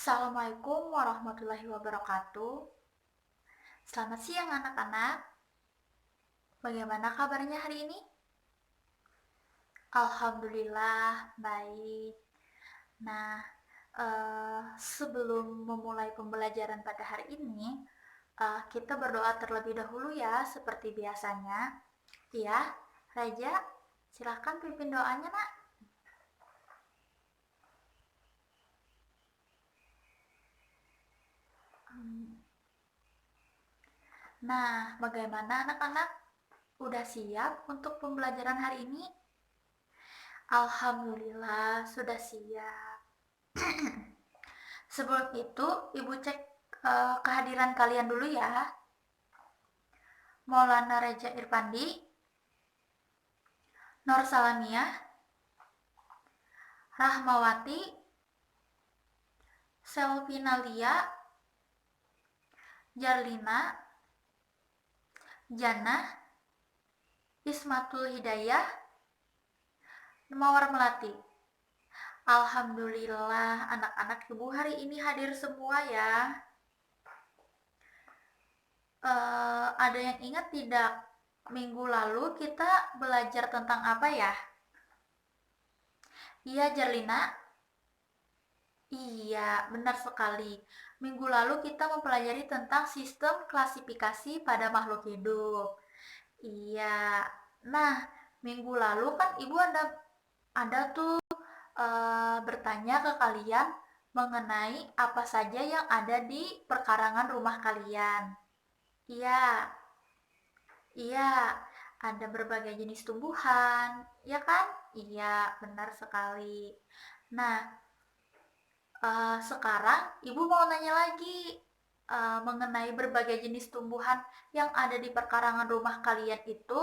Assalamualaikum warahmatullahi wabarakatuh. Selamat siang anak-anak. Bagaimana kabarnya hari ini? Alhamdulillah baik. Nah, sebelum memulai pembelajaran pada hari ini, kita berdoa terlebih dahulu ya, seperti biasanya. Ya, Raja, silahkan pimpin doanya, Nak. Nah, bagaimana anak-anak? Udah siap untuk pembelajaran hari ini? Alhamdulillah sudah siap. Sebelum itu, Ibu cek kehadiran kalian dulu ya. Maulana Reja Irpandi, Nur Salamia, Rahmawati, Selvina Lia, Jarlina, Jana, Ismatul Hidayah, Mawar Melati. Alhamdulillah anak-anak Ibu hari ini hadir semua ya. Ada yang ingat tidak? Minggu lalu kita belajar tentang apa ya? Iya, Jarlina. Iya, benar sekali. Minggu lalu kita mempelajari tentang sistem klasifikasi pada makhluk hidup. Iya. Nah, minggu lalu kan Ibu ada tuh bertanya ke kalian mengenai apa saja yang ada di perkarangan rumah kalian. Iya. Iya, ada berbagai jenis tumbuhan, ya kan? Iya, benar sekali. Nah, sekarang Ibu mau nanya lagi mengenai berbagai jenis tumbuhan yang ada di perkarangan rumah kalian itu,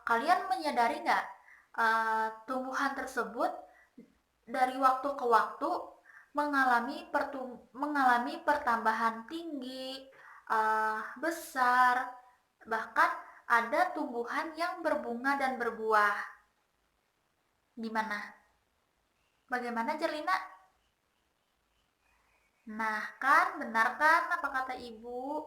kalian menyadari nggak tumbuhan tersebut dari waktu ke waktu mengalami pertambahan tinggi, besar, bahkan ada tumbuhan yang berbunga dan berbuah. Gimana? Bagaimana, Jelina? Nah, kan benar kan apa kata Ibu?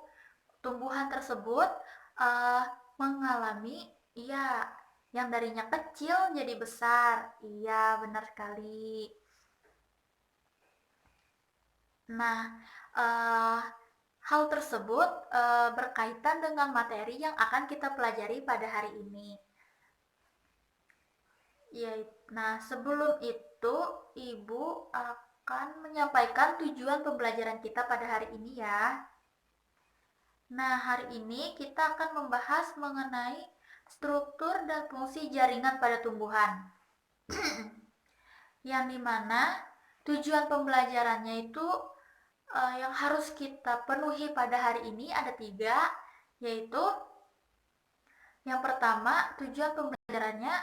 Tumbuhan tersebut uh, mengalami, iya, yang darinya kecil jadi besar. Iya, benar sekali. Nah, hal tersebut berkaitan dengan materi yang akan kita pelajari pada hari ini. Ya, nah sebelum itu Ibu akan menyampaikan tujuan pembelajaran kita pada hari ini ya. Nah, hari ini kita akan membahas mengenai struktur dan fungsi jaringan pada tumbuhan. Yang dimana tujuan pembelajarannya itu yang harus kita penuhi pada hari ini ada 3, yaitu yang pertama tujuan pembelajarannya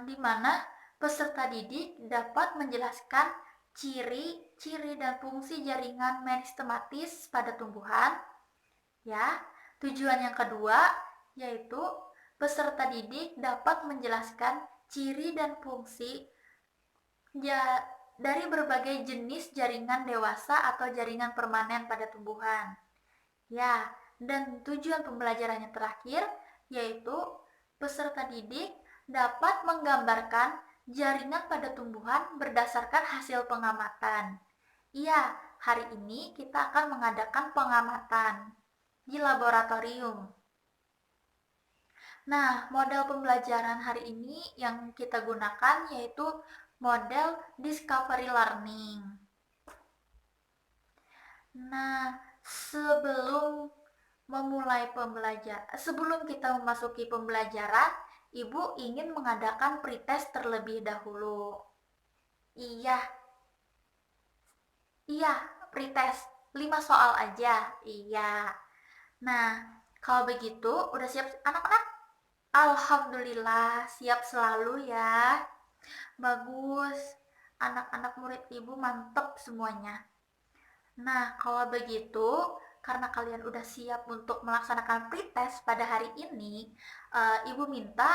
di mana peserta didik dapat menjelaskan ciri-ciri dan fungsi jaringan meristematis pada tumbuhan. Ya, tujuan yang kedua yaitu peserta didik dapat menjelaskan ciri dan fungsi dari berbagai jenis jaringan dewasa atau jaringan permanen pada tumbuhan. Ya, dan tujuan pembelajarannya terakhir yaitu peserta didik dapat menggambarkan jaringan pada tumbuhan berdasarkan hasil pengamatan. Iya, hari ini kita akan mengadakan pengamatan di laboratorium. Nah, model pembelajaran hari ini yang kita gunakan yaitu model discovery learning. Nah, sebelum kita memasuki pembelajaran, Ibu ingin mengadakan pretest terlebih dahulu. Iya. Iya, pretest 5 soal aja. Iya. Nah, kalau begitu udah siap anak-anak? Alhamdulillah, siap selalu ya. Bagus. Anak-anak murid Ibu mantep semuanya. Nah, kalau begitu, karena kalian udah siap untuk melaksanakan pretest pada hari ini, Ibu minta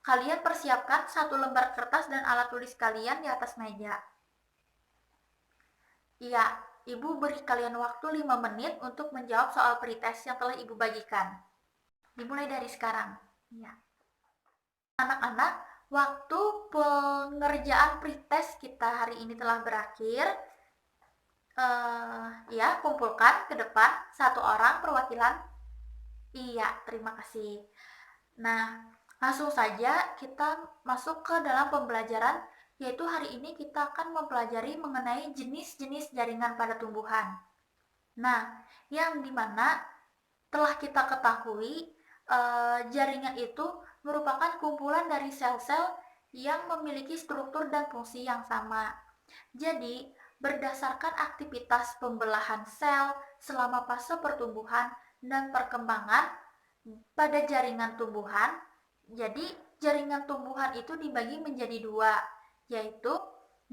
kalian persiapkan 1 lembar kertas dan alat tulis kalian di atas meja. Iya, Ibu beri kalian waktu 5 menit untuk menjawab soal pretest yang telah Ibu bagikan. Dimulai dari sekarang. Ya. Anak-anak, waktu pengerjaan pretest kita hari ini telah berakhir. Ya, kumpulkan ke depan satu orang perwakilan. Iya, terima kasih. Nah, langsung saja kita masuk ke dalam pembelajaran, yaitu hari ini kita akan mempelajari mengenai jenis-jenis jaringan pada tumbuhan. Nah, yang dimana telah kita ketahui, jaringan itu merupakan kumpulan dari sel-sel yang memiliki struktur dan fungsi yang sama. Jadi, berdasarkan aktivitas pembelahan sel selama fase pertumbuhan dan perkembangan pada jaringan tumbuhan, jadi jaringan tumbuhan itu dibagi menjadi dua, yaitu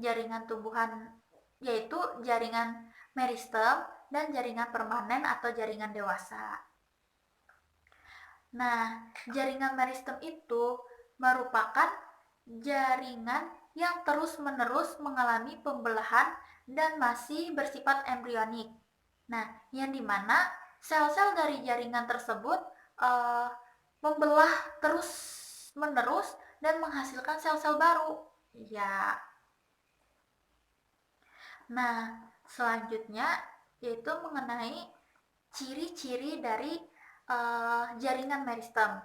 jaringan tumbuhan yaitu jaringan meristem dan jaringan permanen atau jaringan dewasa. Nah, jaringan meristem itu merupakan jaringan yang terus-menerus mengalami pembelahan dan masih bersifat embrionik. Nah, yang dimana sel-sel dari jaringan tersebut uh, membelah terus-menerus dan menghasilkan sel-sel baru. Ya. Nah, selanjutnya yaitu mengenai ciri-ciri dari jaringan meristem.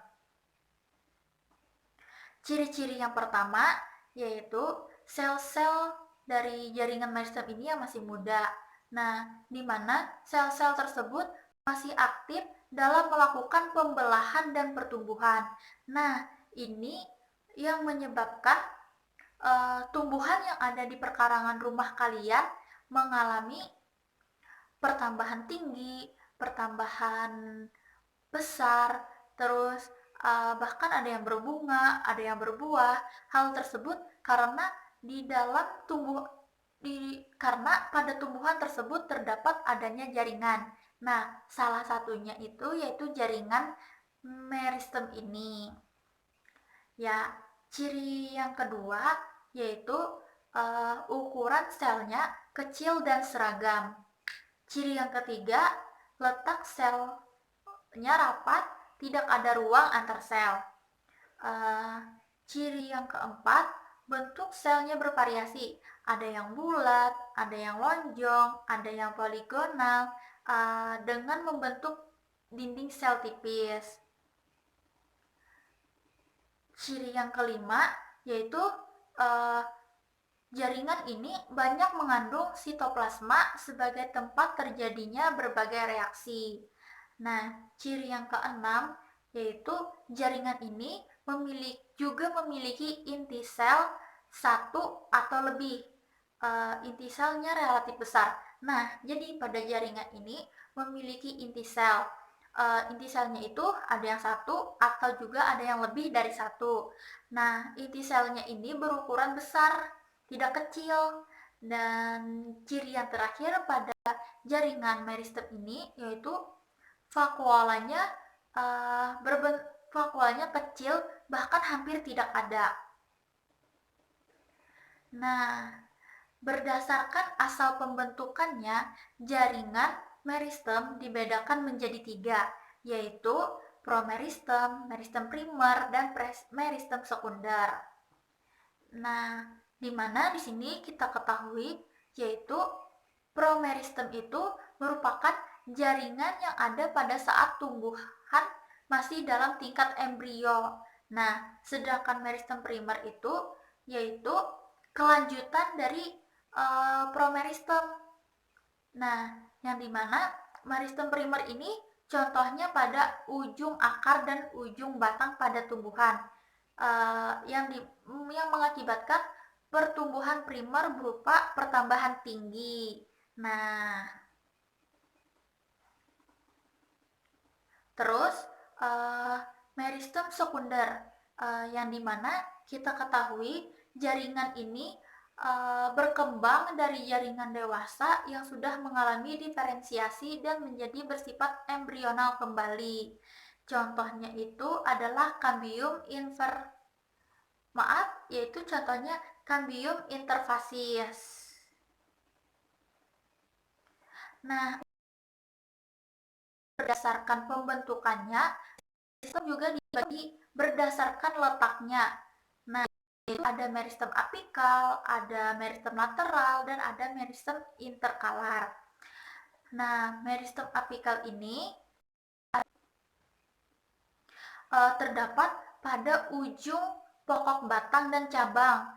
Ciri-ciri yang pertama yaitu sel-sel dari jaringan meristem ini yang masih muda. Nah, di mana sel-sel tersebut masih aktif dalam melakukan pembelahan dan pertumbuhan. Nah, ini yang menyebabkan tumbuhan yang ada di perkarangan rumah kalian mengalami pertambahan tinggi, pertambahan besar, terus bahkan ada yang berbunga, ada yang berbuah. Hal tersebut karena di dalam karena pada tumbuhan tersebut terdapat adanya jaringan. Nah, salah satunya itu yaitu jaringan meristem ini. Ya, ciri yang kedua yaitu ukuran selnya kecil dan seragam. Ciri yang ketiga, letak selnya rapat, tidak ada ruang antar sel. Ciri yang keempat, bentuk selnya bervariasi. Ada yang bulat, ada yang lonjong, ada yang poligonal, dengan membentuk dinding sel tipis. Ciri yang kelima yaitu jaringan ini banyak mengandung sitoplasma sebagai tempat terjadinya berbagai reaksi. Nah, ciri yang keenam yaitu jaringan ini juga memiliki inti sel satu atau lebih. Inti selnya relatif besar. Nah, jadi pada jaringan ini memiliki inti sel. Inti selnya itu ada yang satu atau juga ada yang lebih dari satu. Nah, inti selnya ini berukuran besar, tidak kecil. Dan ciri yang terakhir pada jaringan meristem ini yaitu vakuolanya vakuolanya kecil, bahkan hampir tidak ada. Nah, berdasarkan asal pembentukannya, jaringan meristem dibedakan menjadi tiga, yaitu promeristem, meristem primer, dan meristem sekunder. Nah, di mana di sini kita ketahui yaitu promeristem itu merupakan jaringan yang ada pada saat tumbuhan masih dalam tingkat embrio. Nah, sedangkan meristem primer itu yaitu kelanjutan dari promeristem. Nah, yang dimana meristem primer ini contohnya pada ujung akar dan ujung batang pada tumbuhan yang mengakibatkan pertumbuhan primer berupa pertambahan tinggi. Nah, terus meristem sekunder yang dimana kita ketahui jaringan ini berkembang dari jaringan dewasa yang sudah mengalami diferensiasi dan menjadi bersifat embrional kembali. Contohnya itu adalah Cambium yaitu contohnya Cambium interfacies. Nah, berdasarkan pembentukannya, meristem juga dibagi berdasarkan letaknya. Nah, itu ada meristem apikal, ada meristem lateral, dan ada meristem interkalar. Nah, meristem apikal ini terdapat pada ujung pokok batang dan cabang.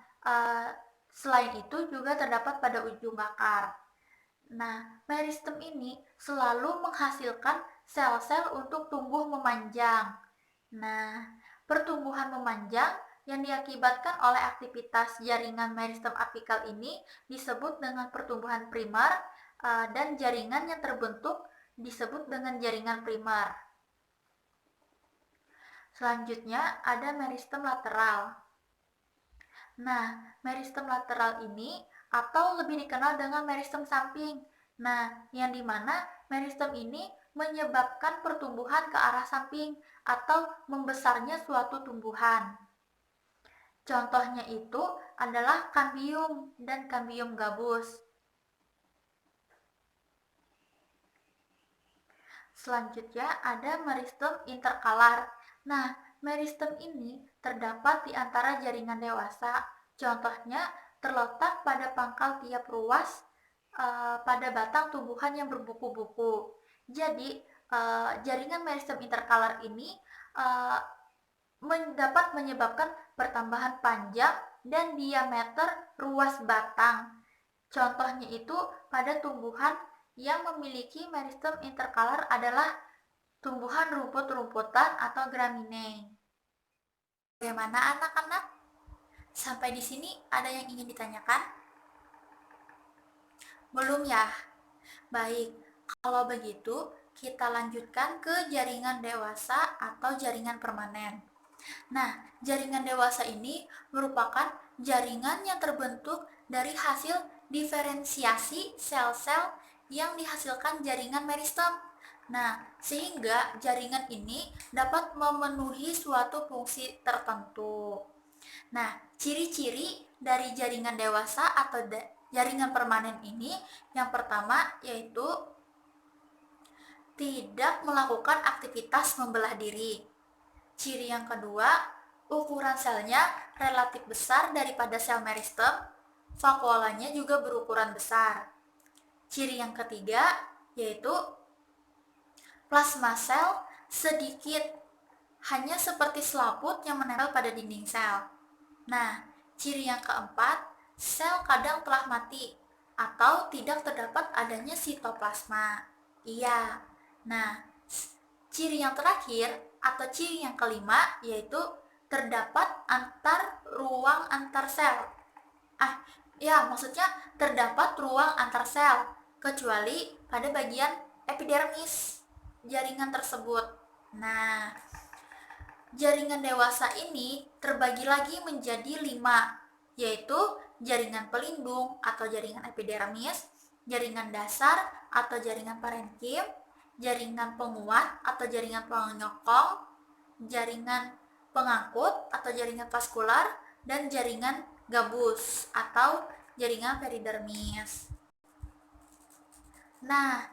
Selain itu juga terdapat pada ujung akar. Nah, meristem ini selalu menghasilkan sel-sel untuk tumbuh memanjang. Nah, pertumbuhan memanjang yang diakibatkan oleh aktivitas jaringan meristem apikal ini disebut dengan pertumbuhan primer, dan jaringan yang terbentuk disebut dengan jaringan primer. Selanjutnya ada meristem lateral. Nah, meristem lateral ini atau lebih dikenal dengan meristem samping. Nah, yang dimana meristem ini menyebabkan pertumbuhan ke arah samping atau membesarnya suatu tumbuhan. Contohnya itu adalah kambium dan kambium gabus. Selanjutnya ada meristem interkalar. Nah, meristem ini terdapat di antara jaringan dewasa. Contohnya terletak pada pangkal tiap ruas pada batang tumbuhan yang berbuku-buku. Jadi, jaringan meristem interkalar ini dapat menyebabkan pertambahan panjang dan diameter ruas batang. Contohnya itu pada tumbuhan yang memiliki meristem interkalar adalah tumbuhan rumput-rumputan atau gramineae. Bagaimana anak-anak? Sampai di sini ada yang ingin ditanyakan? Belum ya? Baik, kalau begitu kita lanjutkan ke jaringan dewasa atau jaringan permanen. Nah, jaringan dewasa ini merupakan jaringan yang terbentuk dari hasil diferensiasi sel-sel yang dihasilkan jaringan meristem. Nah, sehingga jaringan ini dapat memenuhi suatu fungsi tertentu. Nah, ciri-ciri dari jaringan dewasa atau jaringan permanen ini yang pertama yaitu tidak melakukan aktivitas membelah diri. Ciri yang kedua, ukuran selnya relatif besar daripada sel meristem, vakuolanya juga berukuran besar. Ciri yang ketiga yaitu plasma sel sedikit, hanya seperti selaput yang menempel pada dinding sel. Nah, ciri yang keempat, sel kadang telah mati atau tidak terdapat adanya sitoplasma. Iya. Nah, ciri yang terakhir atau ciri yang kelima yaitu terdapat ruang antar sel. Maksudnya terdapat ruang antar sel kecuali pada bagian epidermis jaringan tersebut. Nah, jaringan dewasa ini terbagi lagi menjadi 5, yaitu jaringan pelindung atau jaringan epidermis, jaringan dasar atau jaringan parenkim, jaringan penguat atau jaringan penyokong, jaringan pengangkut atau jaringan vaskular, dan jaringan gabus atau jaringan peridermis. Nah,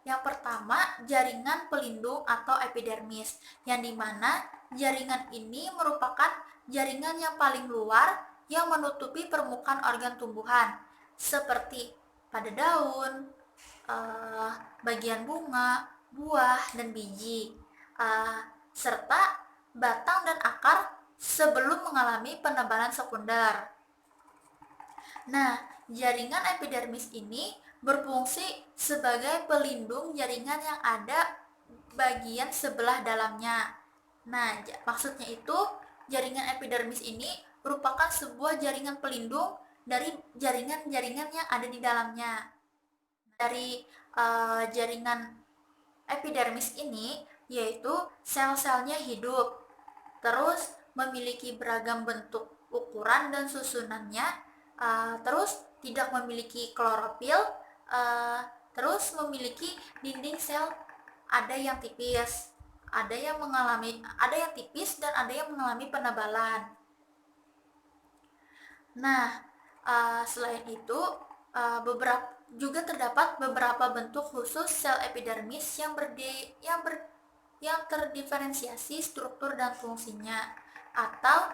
yang pertama jaringan pelindung atau epidermis, yang dimana jaringan ini merupakan jaringan yang paling luar yang menutupi permukaan organ tumbuhan seperti pada daun, bagian bunga, buah, dan biji, serta batang dan akar sebelum mengalami penebalan sekunder. Nah, jaringan epidermis ini berfungsi sebagai pelindung jaringan yang ada bagian sebelah dalamnya. Nah, maksudnya itu jaringan epidermis ini merupakan sebuah jaringan pelindung dari jaringan-jaringan yang ada di dalamnya. Dari jaringan epidermis ini yaitu sel-selnya hidup, terus memiliki beragam bentuk, ukuran, dan susunannya, terus tidak memiliki klorofil, terus memiliki dinding sel ada yang tipis, ada yang tipis dan ada yang mengalami penebalan. Nah, selain itu Juga terdapat beberapa bentuk khusus sel epidermis yang terdiferensiasi struktur dan fungsinya, atau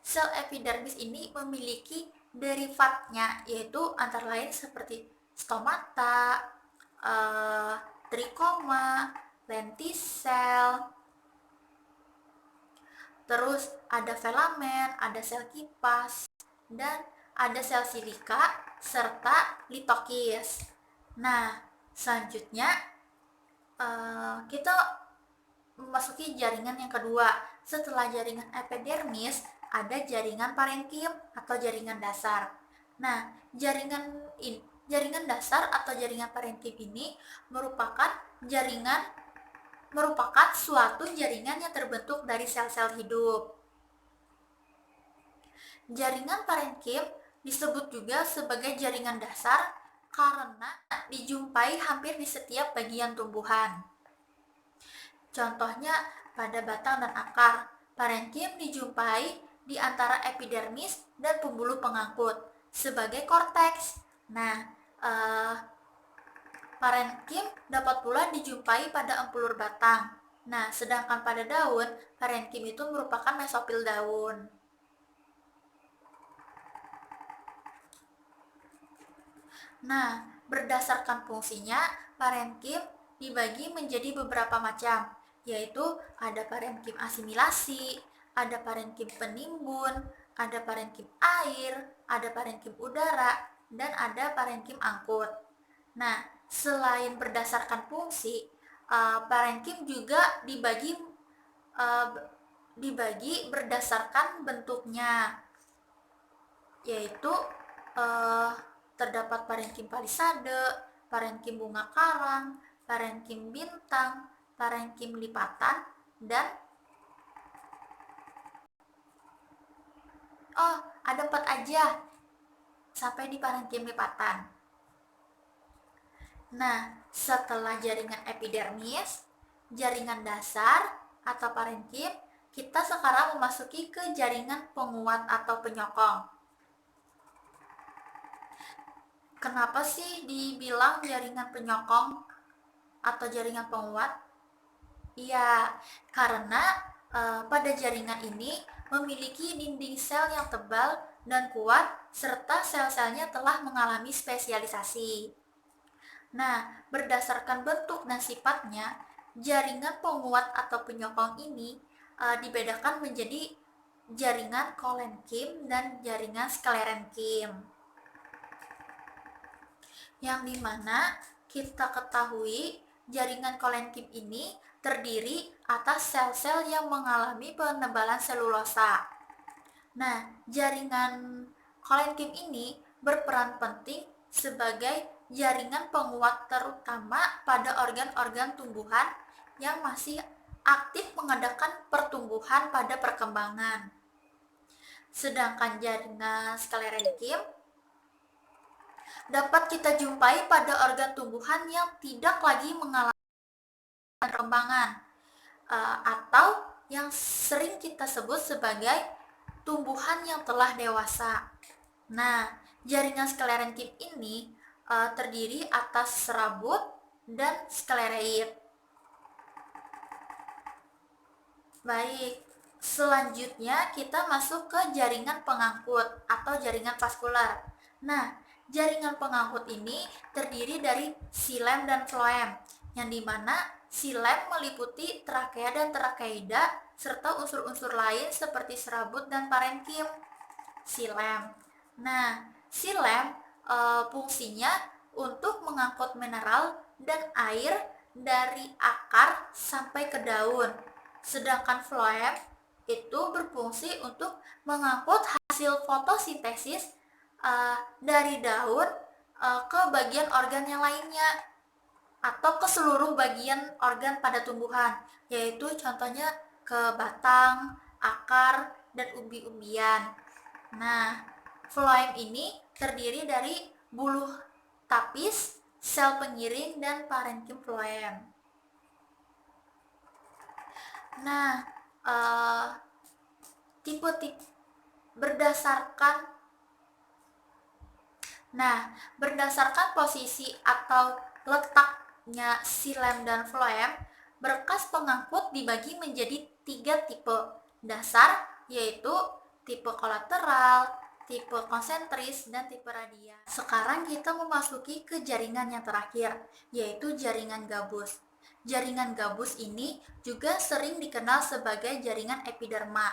sel epidermis ini memiliki derivatnya, yaitu antara lain seperti stomata, trikoma, lentisel, terus ada filamen, ada sel kipas, dan ada sel silika, serta litokis. Nah, selanjutnya kita memasuki jaringan yang kedua. Setelah jaringan epidermis, ada jaringan parenkim atau jaringan dasar. Nah, jaringan dasar atau jaringan parenkim ini merupakan suatu jaringan yang terbentuk dari sel-sel hidup. Jaringan parenkim disebut juga sebagai jaringan dasar karena dijumpai hampir di setiap bagian tumbuhan. Contohnya pada batang dan akar, parenkim dijumpai di antara epidermis dan pembuluh pengangkut sebagai korteks. Nah, parenkim dapat pula dijumpai pada empulur batang. Nah, sedangkan pada daun, parenkim itu merupakan mesofil daun. Nah, berdasarkan fungsinya, parenkim dibagi menjadi beberapa macam, yaitu ada parenkim asimilasi, ada parenkim penimbun, ada parenkim air, ada parenkim udara, dan ada parenkim angkut. Nah, selain berdasarkan fungsi, parenkim juga dibagi berdasarkan bentuknya, yaitu terdapat parenkim palisade, parenkim bunga karang, parenkim bintang, parenkim lipatan, dan ada 4 aja sampai di parenkim lipatan. Nah, setelah jaringan epidermis, jaringan dasar atau parenkim, kita sekarang memasuki ke jaringan penguat atau penyokong. Kenapa sih dibilang jaringan penyokong atau jaringan penguat? Iya, karena pada jaringan ini memiliki dinding sel yang tebal dan kuat, serta sel-selnya telah mengalami spesialisasi. Nah, berdasarkan bentuk dan sifatnya, jaringan penguat atau penyokong ini dibedakan menjadi jaringan kolenkim dan jaringan sklerenkim. Yang dimana kita ketahui jaringan kolenkim ini terdiri atas sel-sel yang mengalami penebalan selulosa. Nah, jaringan kolenkim ini berperan penting sebagai jaringan penguat terutama pada organ-organ tumbuhan yang masih aktif mengadakan pertumbuhan pada perkembangan. Sedangkan jaringan sklerenkim dapat kita jumpai pada organ tumbuhan yang tidak lagi mengalami perkembangan atau yang sering kita sebut sebagai tumbuhan yang telah dewasa. Nah, jaringan sklerenkim ini terdiri atas serabut dan sklereid. Baik, selanjutnya kita masuk ke jaringan pengangkut atau jaringan vaskular. Nah, jaringan pengangkut ini terdiri dari xilem dan floem, yang dimana xilem meliputi trakea dan trakeida serta unsur-unsur lain seperti serabut dan parenkim. Xilem. Nah, xilem fungsinya untuk mengangkut mineral dan air dari akar sampai ke daun. Sedangkan floem itu berfungsi untuk mengangkut hasil fotosintesis dari daun ke bagian organ yang lainnya atau ke seluruh bagian organ pada tumbuhan, yaitu contohnya ke batang, akar, dan umbi-umbian. Nah, floem ini terdiri dari buluh tapis, sel pengiring, dan parenkim floem. Nah, Nah, berdasarkan posisi atau letaknya silem dan floem, berkas pengangkut dibagi menjadi 3 tipe dasar, yaitu tipe kolateral, tipe konsentris, dan tipe radial. Sekarang kita memasuki ke jaringan yang terakhir, yaitu jaringan gabus. Jaringan gabus ini juga sering dikenal sebagai jaringan epiderma,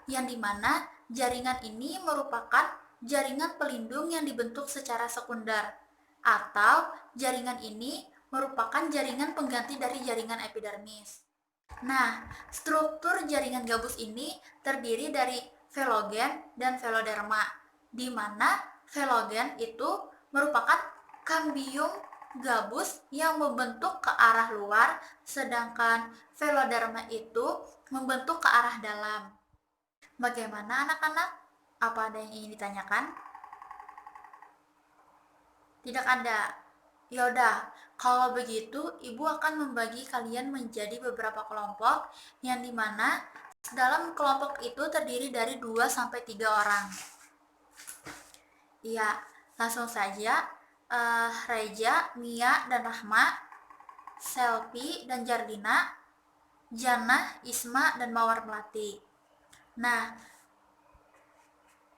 yang dimana jaringan ini merupakan jaringan pelindung yang dibentuk secara sekunder, atau jaringan ini merupakan jaringan pengganti dari jaringan epidermis. Nah, struktur jaringan gabus ini terdiri dari velogen dan veloderma, di mana velogen itu merupakan kambium gabus yang membentuk ke arah luar, sedangkan veloderma itu membentuk ke arah dalam. Bagaimana anak-anak? Apa ada yang ingin ditanyakan? Tidak ada. Yaudah, kalau begitu ibu akan membagi kalian menjadi beberapa kelompok yang dimana dalam kelompok itu terdiri dari 2-3 orang. Iya, langsung saja. Reja, Mia, dan Rahma, Selvi dan Jardina, Jannah, Isma, dan Mawar Melati. Nah,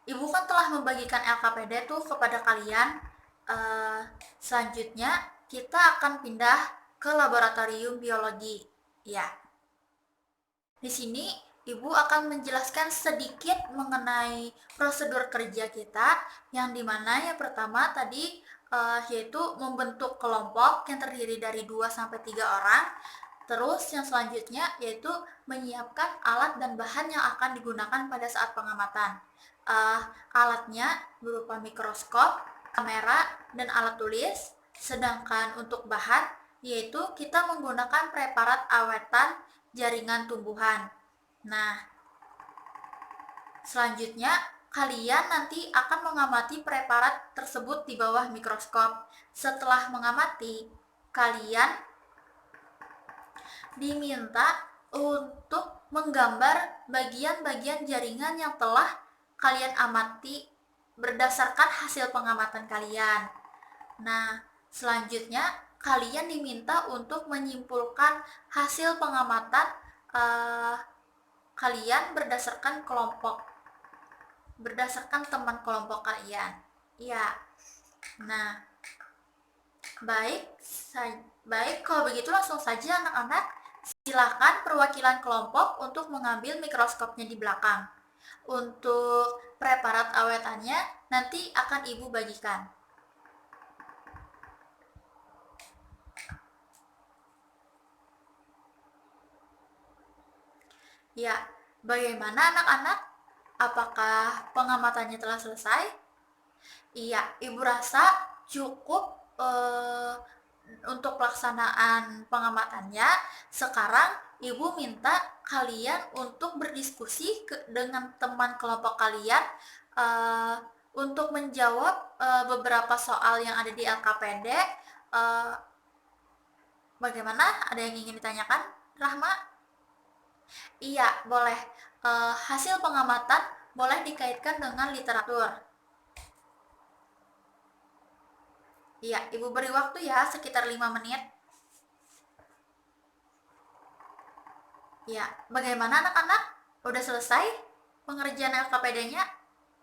ibu kan telah membagikan LKPD tuh kepada kalian. Selanjutnya kita akan pindah ke laboratorium biologi. Ya. Di sini ibu akan menjelaskan sedikit mengenai prosedur kerja kita, yang dimana yang pertama tadi yaitu membentuk kelompok yang terdiri dari 2-3 orang. Terus yang selanjutnya yaitu menyiapkan alat dan bahan yang akan digunakan pada saat pengamatan. Alatnya berupa mikroskop, kamera, dan alat tulis. Sedangkan untuk bahan yaitu kita menggunakan preparat awetan jaringan tumbuhan. Nah, selanjutnya kalian nanti akan mengamati preparat tersebut di bawah mikroskop. Setelah mengamati, kalian diminta untuk menggambar bagian-bagian jaringan yang telah kalian amati berdasarkan hasil pengamatan kalian. Nah, selanjutnya kalian diminta untuk menyimpulkan hasil pengamatan kalian berdasarkan kelompok, berdasarkan teman kelompok kalian. Ya. Nah, baik kalau begitu langsung saja anak-anak, silakan perwakilan kelompok untuk mengambil mikroskopnya di belakang. Untuk preparat awetannya nanti akan ibu bagikan. Ya, bagaimana anak-anak? Apakah pengamatannya telah selesai? Iya, ibu rasa cukup untuk pelaksanaan pengamatannya. Sekarang ibu minta kalian untuk berdiskusi dengan teman kelompok kalian untuk menjawab beberapa soal yang ada di LKPD. Bagaimana? Ada yang ingin ditanyakan, Rahma? Iya, boleh. Hasil pengamatan boleh dikaitkan dengan literatur. Iya, ibu beri waktu ya, sekitar 5 menit. Ya, bagaimana anak-anak? Udah selesai pengerjaan LKPD-nya?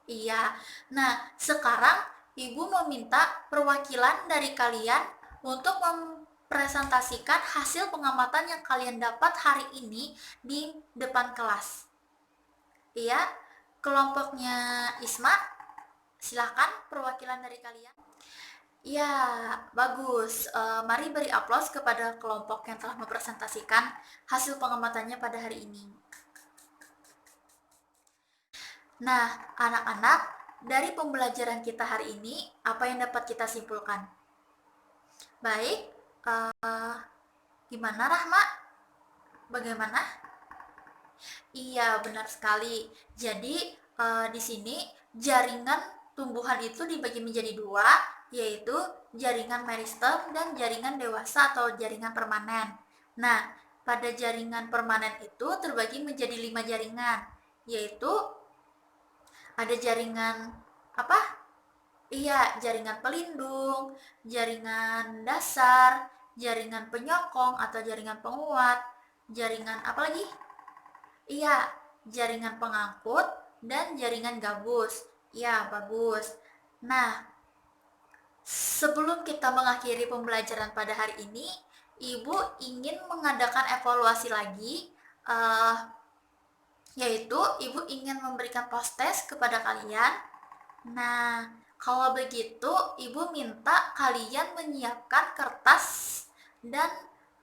Iya. Nah, sekarang ibu meminta perwakilan dari kalian untuk mempresentasikan hasil pengamatan yang kalian dapat hari ini di depan kelas. Iya, kelompoknya Isma, silahkan perwakilan dari kalian. Ya, bagus. Mari beri aplaus kepada kelompok yang telah mempresentasikan hasil pengamatannya pada hari ini. Nah, anak-anak, dari pembelajaran kita hari ini, apa yang dapat kita simpulkan? Baik, gimana Rahma? Bagaimana? Iya, benar sekali. Jadi, di sini jaringan tumbuhan itu dibagi menjadi 2, yaitu jaringan meristem dan jaringan dewasa atau jaringan permanen. Nah, pada jaringan permanen itu terbagi menjadi 5 jaringan, yaitu ada jaringan apa? Iya, jaringan pelindung, jaringan dasar, jaringan penyokong atau jaringan penguat, jaringan apa lagi? Iya, jaringan pengangkut dan jaringan gabus. Iya, bagus. Nah, sebelum kita mengakhiri pembelajaran pada hari ini, Ibu ingin mengadakan evaluasi lagi, uh, yaitu Ibu ingin memberikan post-test kepada kalian. Nah, kalau begitu, Ibu minta kalian menyiapkan kertas dan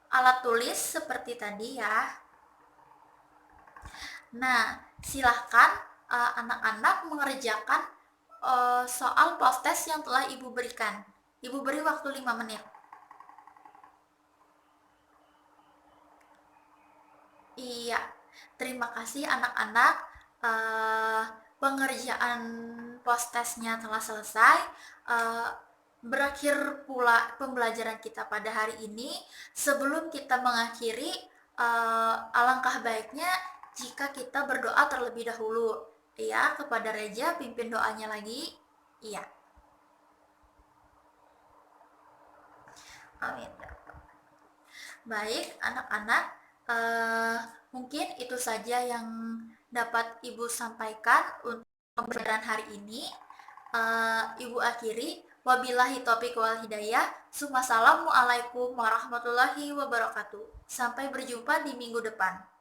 alat tulis seperti tadi ya. Nah, silahkan anak-anak mengerjakan soal post-test yang telah Ibu berikan. Ibu beri waktu 5 menit. Iya, terima kasih anak-anak. Pengerjaan post-testnya telah selesai. Berakhir pula pembelajaran kita pada hari ini. Sebelum kita mengakhiri, alangkah baiknya jika kita berdoa terlebih dahulu. Ya, kepada Reja, pimpin doanya lagi. Iya. Amin. Baik, anak-anak, mungkin itu saja yang dapat Ibu sampaikan untuk pembelajaran hari ini. Ibu akhiri, wabillahi taufiq wal hidayah. Assalamualaikum warahmatullahi wabarakatuh. Sampai berjumpa di minggu depan.